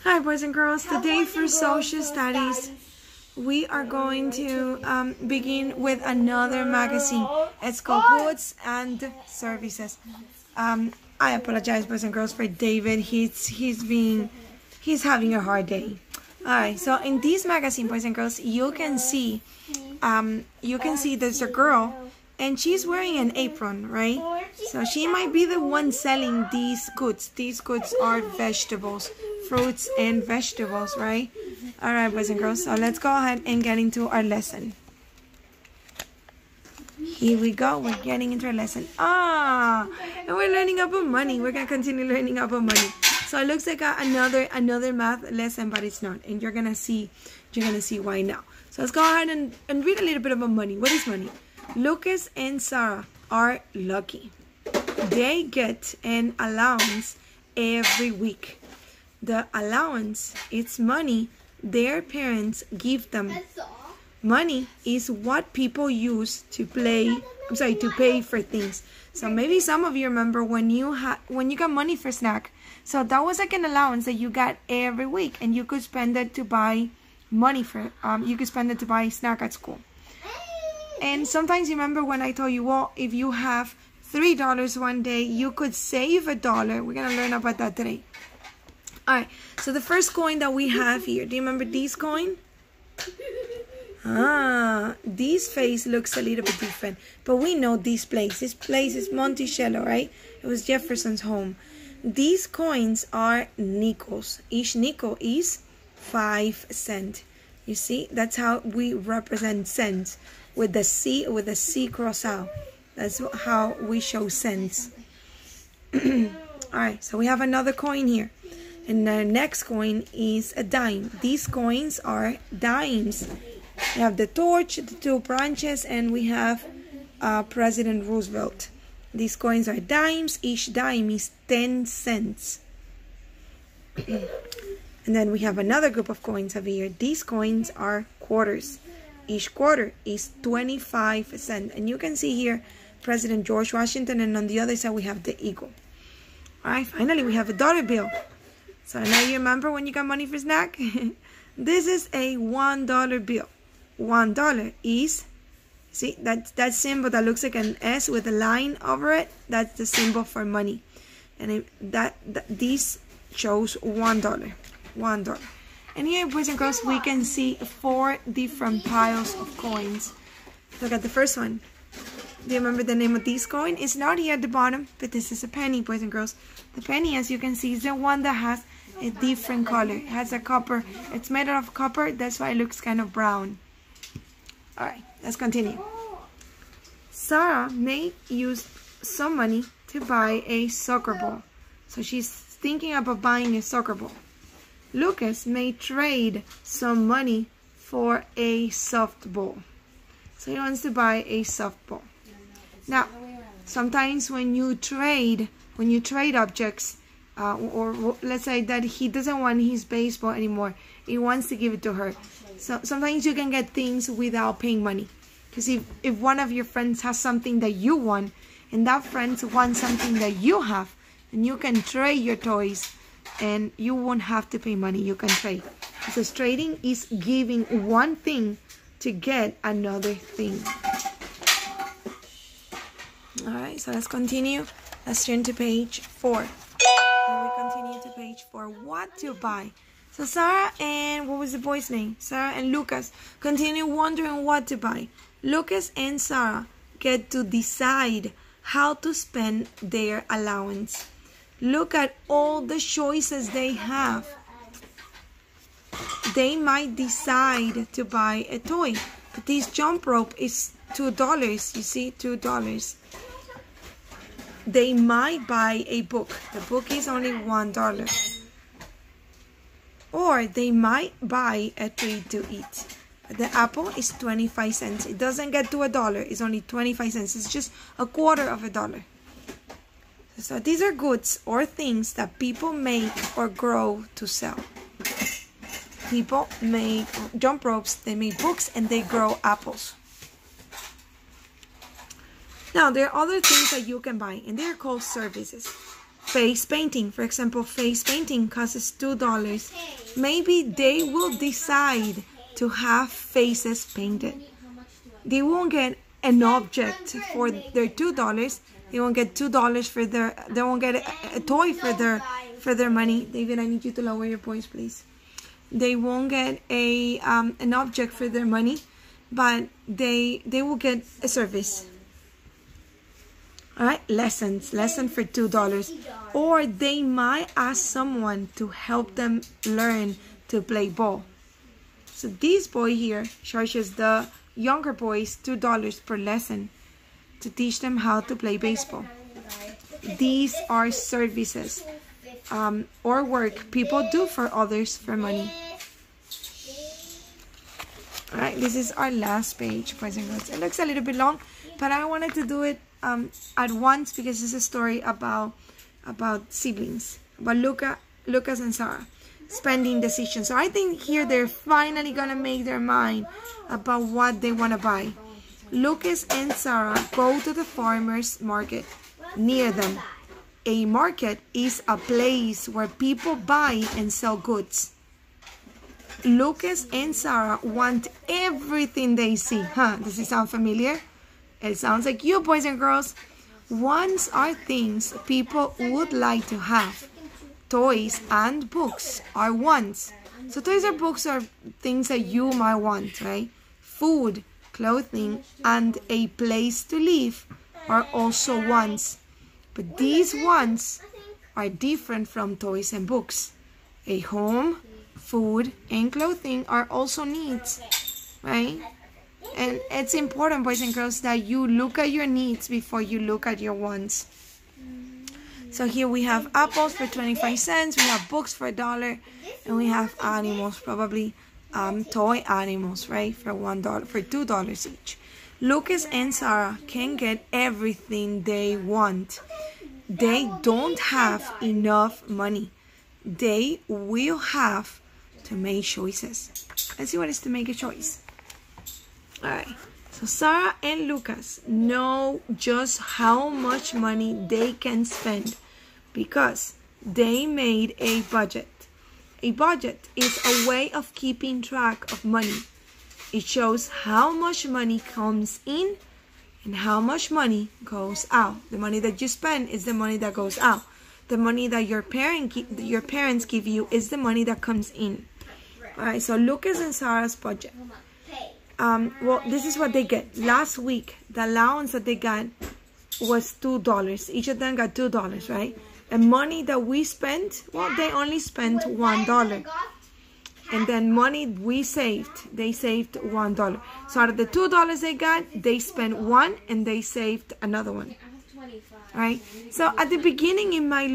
Hi boys and girls, today for social studies we are going to begin with another magazine. It's called Goods and Services. I apologize boys and girls for David. He's having a hard day. Alright, so in this magazine boys and girls you can see there's a girl and she's wearing an apron, right? So she might be the one selling these goods. These goods are vegetables, fruits and vegetables, right? Alright boys and girls, so let's go ahead and get into our lesson. Here we go, we're getting into our lesson. And we're learning about money. We're gonna continue learning about money. So it looks like another math lesson, but it's not. And you're gonna see why now. So let's go ahead and read a little bit about money. What is money? Lucas and Sarah are lucky. They get an allowance every week. The allowance is money their parents give them. Money is what people use to pay for things. So maybe some of you remember when you got money for snack. So that was like an allowance that you got every week, and you could spend it to buy money for. You could spend it to buy snack at school. And sometimes you remember when I told you, well, if you have $3 one day, you could save $1. We're gonna learn about that today. Alright, so the first coin that we have here, do you remember this coin? This face looks a little bit different, but we know this place. This place is Monticello, right? It was Jefferson's home. These coins are nickels. Each nickel is 5 cents. You see, that's how we represent cents, with the C cross out. That's how we show cents. Alright, so we have another coin here. And the next coin is a dime. These coins are dimes. We have the torch, the 2 branches, and we have President Roosevelt. These coins are dimes. Each dime is 10 cents. And then we have another group of coins over here. These coins are quarters. Each quarter is 25 cents. And you can see here President George Washington, and on the other side we have the eagle. Alright, finally we have a dollar bill. So now you remember when you got money for snack? This is a $1 bill. $1 is, see, that symbol that looks like an S with a line over it, that's the symbol for money. And this shows $1. $1. And here, boys and girls, we can see 4 different piles of coins. Look at the first one. Do you remember the name of this coin? It's not here at the bottom, but this is a penny, boys and girls. The penny, as you can see, is the one that has a different color. It has a copper. It's made out of copper. That's why it looks kind of brown. Alright, let's continue. Sarah may use some money to buy a soccer ball. So she's thinking about buying a soccer ball. Lucas may trade some money for a softball. So he wants to buy a softball. Now, sometimes when you trade objects, or let's say that he doesn't want his baseball anymore, he wants to give it to her. So sometimes you can get things without paying money. Because if one of your friends has something that you want, and that friend wants something that you have, then you can trade your toys, and you won't have to pay money. You can trade. Because trading is giving one thing to get another thing. Alright, so let's continue. Let's turn to page 4. And we continue to page 4. What to buy? So Sarah and, what was the boy's name? Sarah and Lucas continue wondering what to buy. Lucas and Sarah get to decide how to spend their allowance. Look at all the choices they have. They might decide to buy a toy. But this jump rope is $2. You see, $2. They might buy a book. The book is only $1. Or they might buy a treat to eat. The apple is 25 cents. It doesn't get to $1. It's only 25 cents. It's just a quarter of $1. So these are goods or things that people make or grow to sell. People make jump ropes, they make books, and they grow apples. Now, there are other things that you can buy, and they're called services. Face painting, for example, face painting costs $2. Maybe they will decide to have faces painted. They won't get an object for their $2. They won't get $2 for their. They won't get a toy for their money. David, I need you to lower your voice, please. They won't get an object for their money, but they will get a service. All right, lesson for $2, or they might ask someone to help them learn to play ball. So this boy here charges the younger boys $2 per lesson to teach them how to play baseball. These are services or work people do for others for money. All right, this is our last page, boys and girls. It looks a little bit long, but I wanted to do it at once because it's a story about siblings, about Lucas and Sarah spending decisions. So I think here they're finally gonna make their mind about what they want to buy. Lucas and Sarah go to the farmer's market near them. A market is a place where people buy and sell goods. Lucas and Sarah want everything they see. Does it sound familiar? It sounds like you, boys and girls. Wants are things people would like to have. Toys and books are wants. So toys or books are things that you might want, right? Food, clothing, and a place to live are also wants. But these wants are different from toys and books. A home, food, and clothing are also needs, right? And it's important, boys and girls, that you look at your needs before you look at your wants. So here we have apples for 25 cents, we have books for $1, and we have animals, probably toy animals, right, for $1, for $2 each. Lucas and Sarah can get everything they want. They don't have enough money. They will have to make choices. Let's see what it is to make a choice. Alright, so Sarah and Lucas know just how much money they can spend because they made a budget. A budget is a way of keeping track of money. It shows how much money comes in and how much money goes out. The money that you spend is the money that goes out. The money that your parents give you is the money that comes in. Alright, so Lucas and Sarah's budget. Well, this is what they get. Last week, the allowance that they got was $2. Each of them got $2, right? The money that we spent, well, they only spent $1. And then money we saved, they saved $1. So out of the $2 they got, they spent $1 and they saved another one. Right? So at the beginning, it might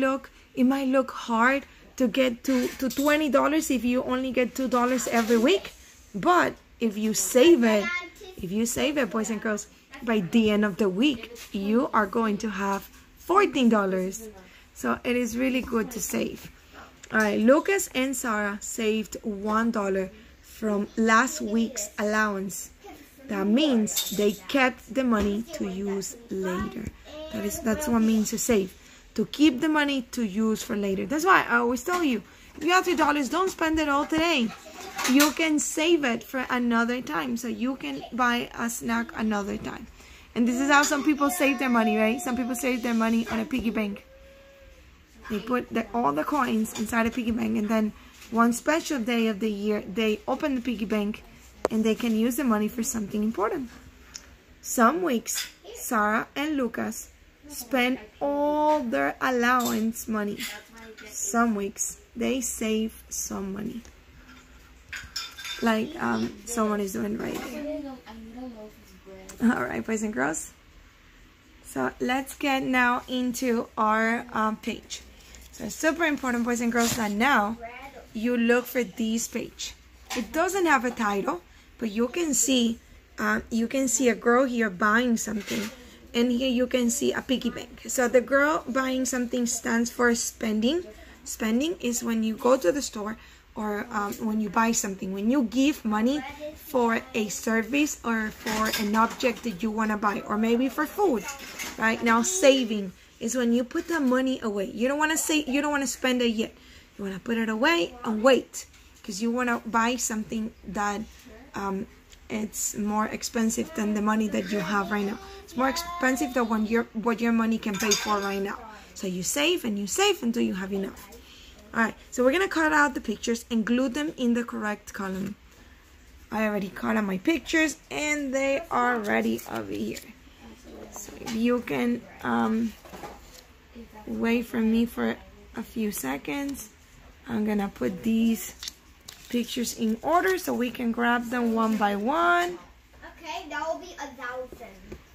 look hard to get to $20 if you only get $2 every week. But if you save it, boys and girls, by the end of the week, you are going to have $14. So it is really good to save. All right, Lucas and Sarah saved $1 from last week's allowance. That means they kept the money to use later. That's what it means to save. To keep the money to use for later. That's why I always tell you, if you have $3, don't spend it all today. You can save it for another time. So you can buy a snack another time. And this is how some people save their money, right? Some people save their money on a piggy bank. They put all the coins inside a piggy bank, and then one special day of the year, they open the piggy bank and they can use the money for something important. Some weeks, Sarah and Lucas spend all their allowance money. Some weeks, they save some money. Like someone is doing right there. Alright, boys and girls. So let's get now into our page. So it's super important, boys and girls, that now you look for this page. It doesn't have a title, but you can see a girl here buying something, and here you can see a piggy bank. So the girl buying something stands for spending. Spending is when you go to the store or when you buy something, when you give money for a service or for an object that you want to buy, or maybe for food. Right now, saving is when you put the money away. You don't want to say, you don't want to spend it yet. You want to put it away and wait, because you want to buy something that it's more expensive than the money that you have right now. It's more expensive than what your money can pay for right now. So you save and you save until you have enough. Alright, so we're going to cut out the pictures and glue them in the correct column. I already cut out my pictures and they are ready over here. So if you can wait for me for a few seconds, I'm going to put these pictures in order so we can grab them one by one. Okay, that will be 1,000.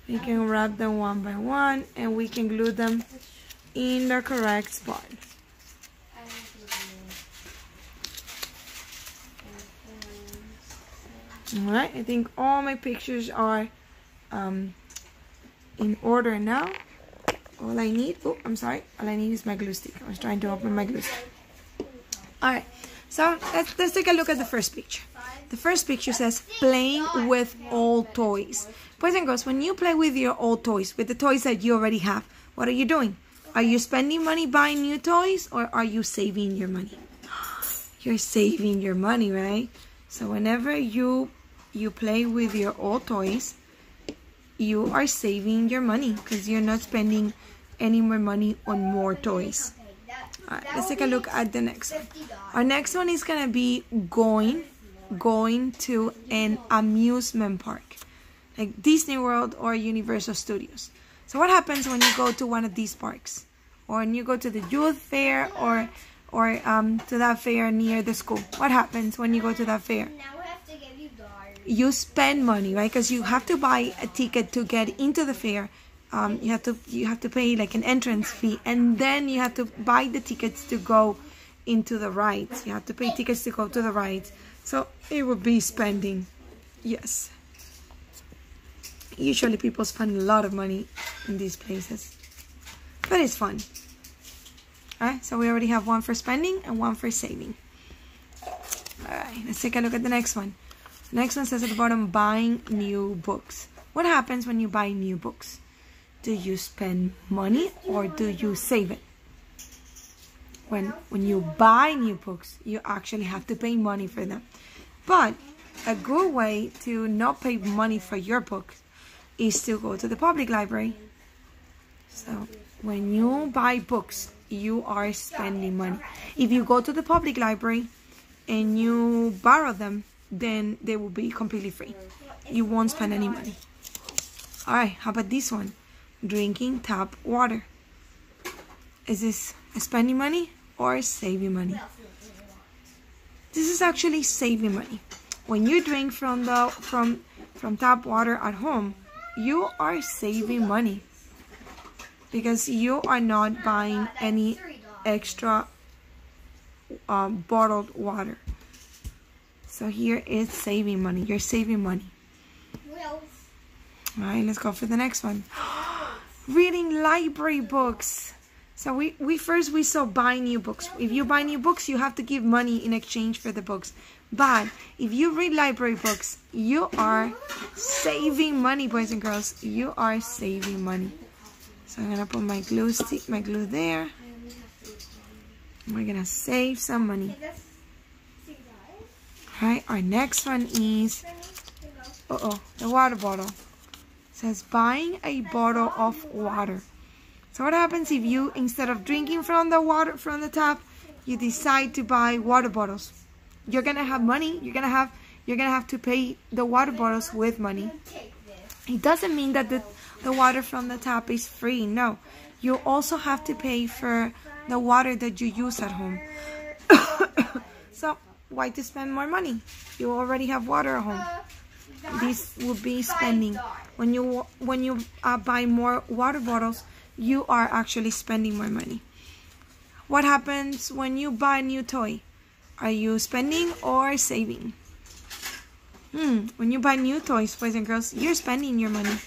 We can grab them one by one and we can glue them in the correct spot. Alright, I think all my pictures are in order now. All I need, all I need is my glue stick. I was trying to open my glue stick. Alright, so let's take a look at the first picture. The first picture says playing with old toys. Boys and girls, when you play with your old toys, with the toys that you already have, what are you doing? Are you spending money buying new toys, or are you saving your money? You're saving your money, right? So whenever you play with your old toys, you are saving your money because you're not spending any more money on more toys. Alright, let's take a look at the next one. Our next one is gonna be going to an amusement park, like Disney World or Universal Studios. So what happens when you go to one of these parks, or when you go to the youth fair, or to that fair near the school? What happens when you go to that fair? You spend money, right? Because you have to buy a ticket to get into the fair. You have to pay like an entrance fee, and then you have to buy the tickets to go into the rides. You have to pay tickets to go to the rides. So it would be spending. Yes. Usually people spend a lot of money in these places, but it's fun. Alright, so we already have one for spending and one for saving. Alright, let's take a look at the next one. Next one says at the bottom, buying new books. What happens when you buy new books? Do you spend money or do you save it? When you buy new books, you actually have to pay money for them. But a good way to not pay money for your books is to go to the public library. So when you buy books, you are spending money. If you go to the public library and you borrow them, then they will be completely free. You won't spend any money. Alright, how about this one? Drinking tap water. Is this spending money or saving money? This is actually saving money. When you drink from tap water at home, you are saving money because you are not buying any extra bottled water. So here is saving money. You're saving money. Alright, let's go for the next one. Reading library books. So we first saw buy new books. If you buy new books, you have to give money in exchange for the books. But if you read library books, you are saving money, boys and girls. You are saving money. So I'm gonna put my glue stick, my glue there. We're gonna save some money. Alright, our next one is the water bottle. It says buying a bottle of water. So what happens if you, instead of drinking from the tap, you decide to buy water bottles? You're gonna have money. You're gonna have to pay the water bottles with money. It doesn't mean that the water from the tap is free. No, you also have to pay for the water that you use at home. So why to spend more money? You already have water at home. This would be spending. When you buy more water bottles, you are actually spending more money. What happens when you buy a new toy? Are you spending or saving? When you buy new toys, boys and girls, you're spending your money.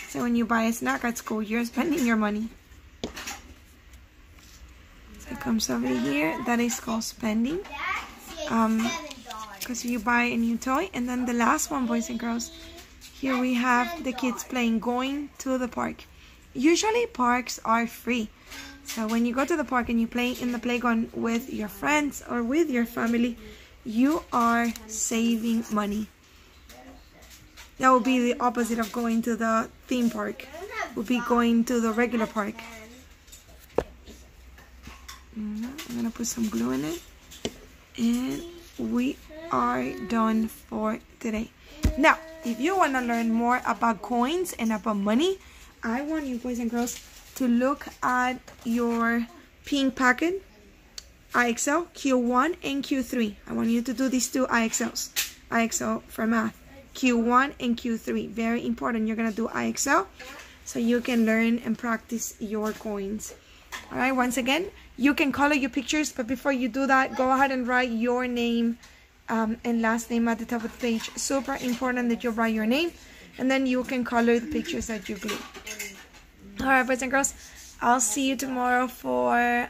So when you buy a snack at school, you're spending your money. So it comes over here. That is called spending. Because you buy a new toy. And then the last one, boys and girls, here we have the kids playing going to the park. Usually parks are free. So when you go to the park and you play in the playground with your friends or with your family, you are saving money. That would be the opposite of going to the theme park. Would be going to the regular park. I'm gonna put some glue in it. And we are done for today. Now, if you want to learn more about coins and about money, I want you boys and girls to look at your pink packet, IXL, Q1 and Q3. I want you to do these two IXLs. IXL for math. Q1 and Q3. Very important. You're going to do IXL so you can learn and practice your coins. Alright, once again, you can color your pictures, but before you do that, go ahead and write your name and last name at the top of the page. Super important that you write your name, and then you can color the pictures that you glue. Alright, boys and girls, I'll see you tomorrow for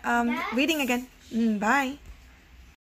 reading again. Bye.